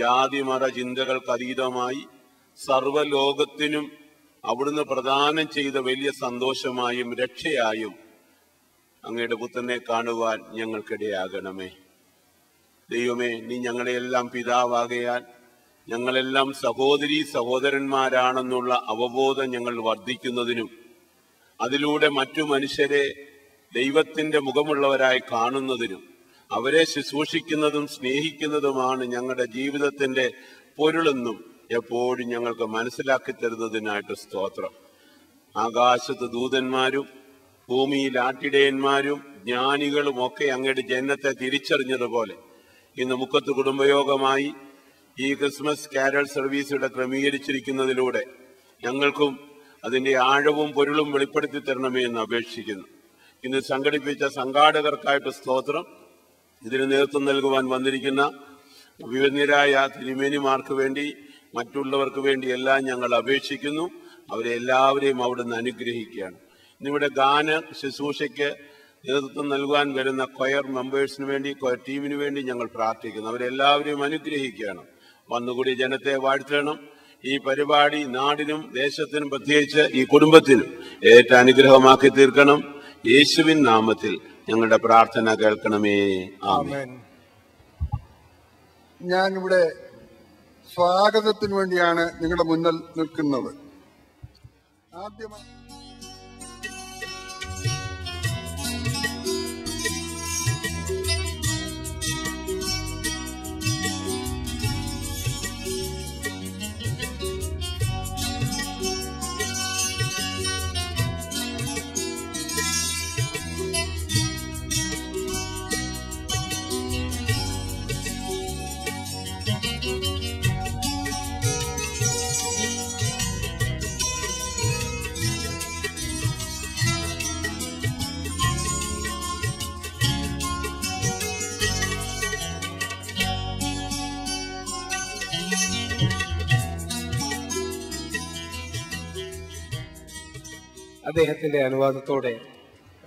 ജാതിമത ചിന്തകൾക്ക് അതീതമായി സർവ്വലോകത്തിനും അവിടുന്ന് പ്രദാനം ചെയ്ത വലിയ സന്തോഷമായും രക്ഷയായും അങ്ങയുടെ പുത്രനെ കാണുവാൻ ഞങ്ങൾക്കിടയാകണമേ. ദൈവമേ, നീ ഞങ്ങളെല്ലാം പിതാവാകയാൽ ഞങ്ങളെല്ലാം സഹോദരീ സഹോദരന്മാരാണെന്നുള്ള അവബോധം ഞങ്ങൾ വർദ്ധിക്കുന്നതിനും അതിലൂടെ മറ്റു മനുഷ്യരെ ദൈവത്തിന്റെ മുഖമുള്ളവരായി കാണുന്നതിനും അവരെ ശുശ്രൂഷിക്കുന്നതും സ്നേഹിക്കുന്നതുമാണ് ഞങ്ങളുടെ ജീവിതത്തിന്റെ പൊരുളെന്നും എപ്പോഴും ഞങ്ങൾക്ക് മനസ്സിലാക്കി തരുന്നതിനായിട്ട് സ്തോത്രം. ആകാശത്ത് ദൂതന്മാരും ഭൂമിയിൽ ആട്ടിടയന്മാരും ജ്ഞാനികളും ഒക്കെ അങ്ങയുടെ ജനത്തെ തിരിച്ചറിഞ്ഞതുപോലെ ഇന്ന് മുക്കത്ത് കുടുംബയോഗമായി ഈ ക്രിസ്മസ് കാരൽ സർവീസ് ഇവിടെ ക്രമീകരിച്ചിരിക്കുന്നതിലൂടെ ഞങ്ങൾക്കും അതിന്റെ ആഴവും പൊരുളും വെളിപ്പെടുത്തി തരണമേ എന്ന് അപേക്ഷിക്കുന്നു. ഇന്ന് സംഘടിപ്പിച്ച സംഘാടകർക്കായിട്ട് സ്തോത്രം. ഇതിന് നേതൃത്വം നൽകുവാൻ വന്നിരിക്കുന്ന വിവരരായ തിരുമേനിമാർക്ക് വേണ്ടി മറ്റുള്ളവർക്ക് വേണ്ടി എല്ലാം ഞങ്ങൾ അപേക്ഷിക്കുന്നു. അവരെ എല്ലാവരെയും അവിടുന്ന് അനുഗ്രഹിക്കുകയാണ്. ഇന്നിവിടെ ഗാന ശുശ്രൂഷയ്ക്ക് നേതൃത്വം നൽകുവാൻ വരുന്ന കൊയർ മെമ്പേഴ്സിന് വേണ്ടി, കൊയർ ടീമിന് വേണ്ടി ഞങ്ങൾ പ്രാർത്ഥിക്കുന്നു. അവരെല്ലാവരെയും അനുഗ്രഹിക്കുകയാണ്. വന്നുകൂടി ജനത്തെ വാഴ്ത്തണം. ഈ പരിപാടി നാടിനും ദേശത്തിനും പ്രത്യേകിച്ച് ഈ കുടുംബത്തിനും ഏറ്റ അനുഗ്രഹമാക്കി തീർക്കണം. യേശുവിൻ നാമത്തിൽ ഞങ്ങളുടെ പ്രാർത്ഥന കേൾക്കണമേ. ആമേൻ. ഞാനിവിടെ സ്വാഗതത്തിന് വേണ്ടിയാണ് നിങ്ങളുടെ മുന്നിൽ നിൽക്കുന്നത്. ആദ്യമായി അദ്ദേഹത്തിന്റെ അനുവാദത്തോടെ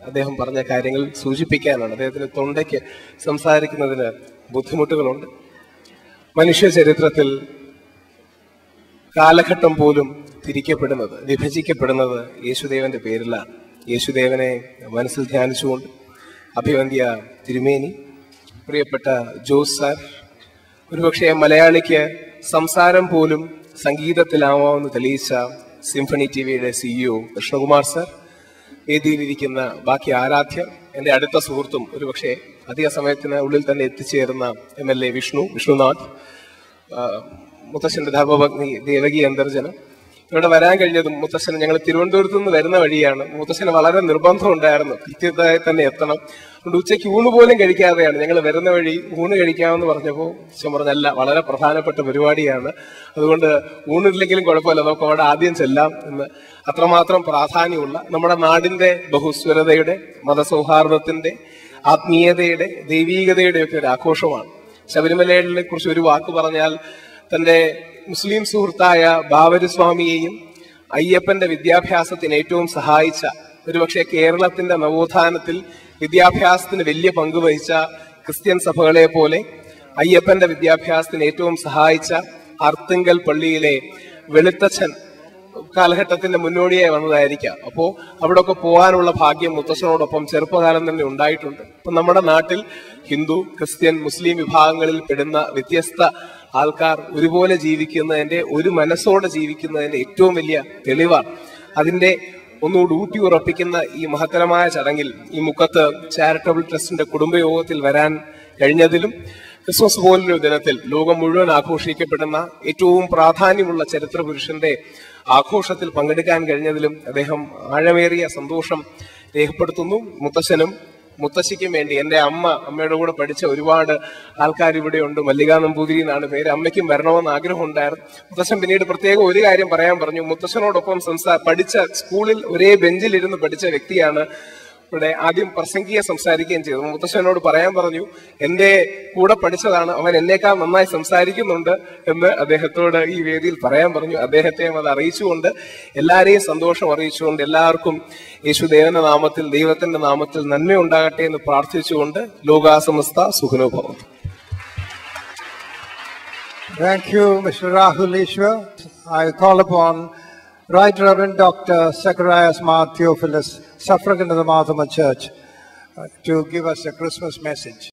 അദ്ദേഹം പറഞ്ഞ കാര്യങ്ങൾ സൂചിപ്പിക്കാനാണ്. അദ്ദേഹത്തിന്റെ തൊണ്ടയ്ക്ക് സംസാരിക്കുന്നതിന് ബുദ്ധിമുട്ടുകളുണ്ട്. മനുഷ്യ ചരിത്രത്തിൽ കാലഘട്ടം പോലും തിരിക്കപ്പെടുന്നത്, വിഭജിക്കപ്പെടുന്നത് യേശുദേവന്റെ പേരിലാണ്. യേശുദേവനെ മനസ്സിൽ ധ്യാനിച്ചുകൊണ്ട് അഭിവന്ധ്യ തിരുമേനി, പ്രിയപ്പെട്ട ജോസ് സാർ, ഒരുപക്ഷെ മലയാളിക്ക് സംസാരം പോലും സംഗീതത്തിലാവാമെന്ന് തെളിയിച്ച സിംഫണി ടിവിയുടെ CEO കൃഷ്ണകുമാർ സാർ, വേദിയിലിരിക്കുന്ന ബാക്കി ആരാധ്യർ, എൻ്റെ അടുത്ത സുഹൃത്തും ഒരുപക്ഷെ അധിക സമയത്തിന് ഉള്ളിൽ തന്നെ എത്തിച്ചേരുന്ന MLA വിഷ്ണുനാഥ്, മുത്തശ്ശന്റെ ധർമ്മപത്നി ദേവകി അന്തർജനം, ഇവിടെ വരാൻ കഴിഞ്ഞതും മുത്തശ്ശൻ ഞങ്ങൾ തിരുവനന്തപുരത്ത് നിന്ന് വരുന്ന വഴിയാണ്. മുത്തശ്ശന് വളരെ നിർബന്ധം ഉണ്ടായിരുന്നു, കൃത്യമായി തന്നെ എത്തണം. അതുകൊണ്ട് ഉച്ചയ്ക്ക് ഊണ് പോലും കഴിക്കാതെയാണ് ഞങ്ങൾ വരുന്ന വഴി ഊണ് കഴിക്കാമെന്ന് പറഞ്ഞപ്പോൾ അച്ഛൻ പറഞ്ഞല്ല, വളരെ പ്രധാനപ്പെട്ട പരിപാടിയാണ്, അതുകൊണ്ട് ഊണില്ലെങ്കിലും കുഴപ്പമില്ല, നമുക്ക് അവിടെ ആദ്യം ചെല്ലാം എന്ന്. അത്രമാത്രം പ്രാധാന്യമുള്ള നമ്മുടെ നാടിന്റെ ബഹുസ്വരതയുടെ, മതസൗഹാർദ്ദത്തിന്റെ, ആത്മീയതയുടെ, ദൈവീകതയുടെ ഒക്കെ ഒരു ആഘോഷമാണ്. ശബരിമലയെ കുറിച്ച് ഒരു വാക്ക് പറഞ്ഞാൽ, തന്റെ മുസ്ലിം സുഹൃത്തായ ബാവരുസ്വാമിയെയും അയ്യപ്പന്റെ വിദ്യാഭ്യാസത്തിന് ഏറ്റവും സഹായിച്ച, ഒരുപക്ഷെ കേരളത്തിന്റെ നവോത്ഥാനത്തിൽ വിദ്യാഭ്യാസത്തിന് വലിയ പങ്ക് വഹിച്ച ക്രിസ്ത്യൻ സഭകളെ പോലെ അയ്യപ്പന്റെ വിദ്യാഭ്യാസത്തിന് ഏറ്റവും സഹായിച്ച അർത്തുങ്കൽ പള്ളിയിലെ വെളുത്തച്ഛൻ കാലഘട്ടത്തിന്റെ മുന്നോടിയായി വന്നതായിരിക്കാം. അപ്പോ അവിടെയൊക്കെ പോകാനുള്ള ഭാഗ്യം മുത്തശ്ശനോടൊപ്പം ചെറുപ്പകാലം തന്നെ ഉണ്ടായിട്ടുണ്ട്. അപ്പൊ നമ്മുടെ നാട്ടിൽ ഹിന്ദു, ക്രിസ്ത്യൻ, മുസ്ലിം വിഭാഗങ്ങളിൽ പെടുന്ന വ്യത്യസ്ത ആൾക്കാർ ഒരുപോലെ ജീവിക്കുന്നതിന്റെ, ഒരു മനസ്സോടെ ജീവിക്കുന്നതിന്റെ ഏറ്റവും വലിയ തെളിവാണ്. അതിന്റെ ഒന്നുകൂടി ഊട്ടി ഉറപ്പിക്കുന്ന ഈ മഹത്തരമായ ചടങ്ങിൽ, ഈ മുക്കത്ത് ചാരിറ്റബിൾ ട്രസ്റ്റിന്റെ കുടുംബയോഗത്തിൽ വരാൻ കഴിഞ്ഞതിലും ക്രിസ്മസ് പോലൊരു ദിനത്തിൽ ലോകം മുഴുവൻ ആഘോഷിക്കപ്പെടുന്ന ഏറ്റവും പ്രാധാന്യമുള്ള ചരിത്ര പുരുഷന്റെ ആഘോഷത്തിൽ പങ്കെടുക്കാൻ കഴിഞ്ഞതിലും അദ്ദേഹം ആഴമേറിയ സന്തോഷം രേഖപ്പെടുത്തുന്നു. മുത്തശ്ശനും മുത്തശ്ശിക്കും വേണ്ടി എന്റെ അമ്മയുടെ കൂടെ പഠിച്ച ഒരുപാട് ആൾക്കാർ ഇവിടെ ഉണ്ട്. മല്ലികാ നമ്പൂതിരി എന്നാണ് പേര്. അമ്മയ്ക്കും വരണമെന്ന് ആഗ്രഹം ഉണ്ടായിരുന്നു. മുത്തശ്ശൻ പിന്നീട് പ്രത്യേകം ഒരു കാര്യം പറയാൻ പറഞ്ഞു. മുത്തശ്ശനോടൊപ്പം പഠിച്ച സ്കൂളിൽ ഒരേ ബെഞ്ചിലിരുന്ന് പഠിച്ച വ്യക്തിയാണ് ഇവിടെ ആദ്യം പ്രസംഗിയെ സംസാരിക്കുകയും ചെയ്തു. മുത്തശ്ശനോട് പറയാൻ പറഞ്ഞു, എന്റെ കൂടെ പഠിച്ചതാണ്, അവൻ എന്നേക്കാൾ നന്നായി സംസാരിക്കുന്നുണ്ട് എന്ന് അദ്ദേഹത്തോട് ഈ വേദിയിൽ പറയാൻ പറഞ്ഞു. അദ്ദേഹത്തെയും അത് അറിയിച്ചുകൊണ്ട്, എല്ലാവരെയും സന്തോഷം അറിയിച്ചുകൊണ്ട്, എല്ലാവർക്കും യേശുദേവന്റെ നാമത്തിൽ, ദൈവത്തിന്റെ നാമത്തിൽ നന്മയുണ്ടാകട്ടെ എന്ന് പ്രാർത്ഥിച്ചുകൊണ്ട് ലോകാസമസ്ത സുഖനോ ഭവന്തു. Thank you, Mr. Rahul Ishwar. I call upon Right Reverend Dr. Zacharias Mar Theophilus, suffragan of the Marthoma Church, to give us a Christmas message.